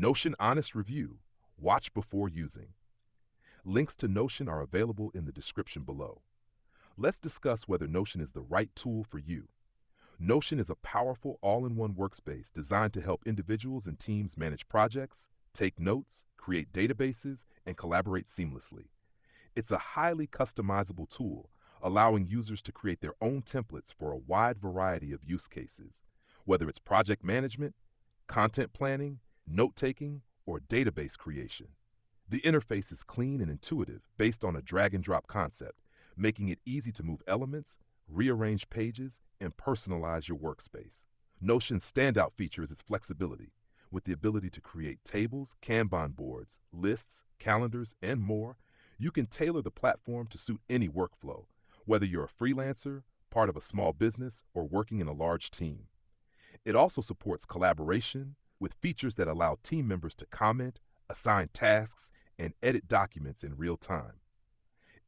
Notion Honest Review. Watch before using. Links to Notion are available in the description below. Let's discuss whether Notion is the right tool for you. Notion is a powerful all-in-one workspace designed to help individuals and teams manage projects, take notes, create databases, and collaborate seamlessly. It's a highly customizable tool, allowing users to create their own templates for a wide variety of use cases, whether it's project management, content planning, note-taking, or database creation. The interface is clean and intuitive based on a drag-and-drop concept, making it easy to move elements, rearrange pages, and personalize your workspace. Notion's standout feature is its flexibility, with the ability to create tables, Kanban boards, lists, calendars, and more. You can tailor the platform to suit any workflow, whether you're a freelancer, part of a small business, or working in a large team. It also supports collaboration with features that allow team members to comment, assign tasks, and edit documents in real time.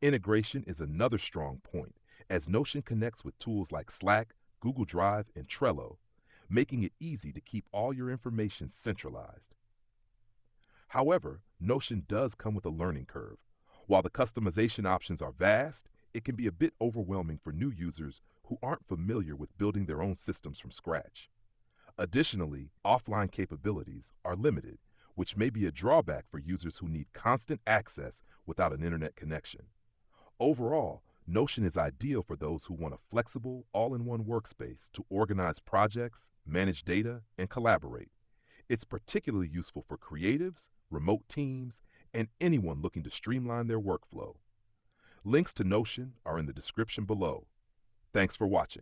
Integration is another strong point, as Notion connects with tools like Slack, Google Drive, and Trello, making it easy to keep all your information centralized. However, Notion does come with a learning curve. While the customization options are vast, it can be a bit overwhelming for new users who aren't familiar with building their own systems from scratch. Additionally, offline capabilities are limited, which may be a drawback for users who need constant access without an internet connection. Overall, Notion is ideal for those who want a flexible, all-in-one workspace to organize projects, manage data, and collaborate. It's particularly useful for creatives, remote teams, and anyone looking to streamline their workflow. Links to Notion are in the description below. Thanks for watching.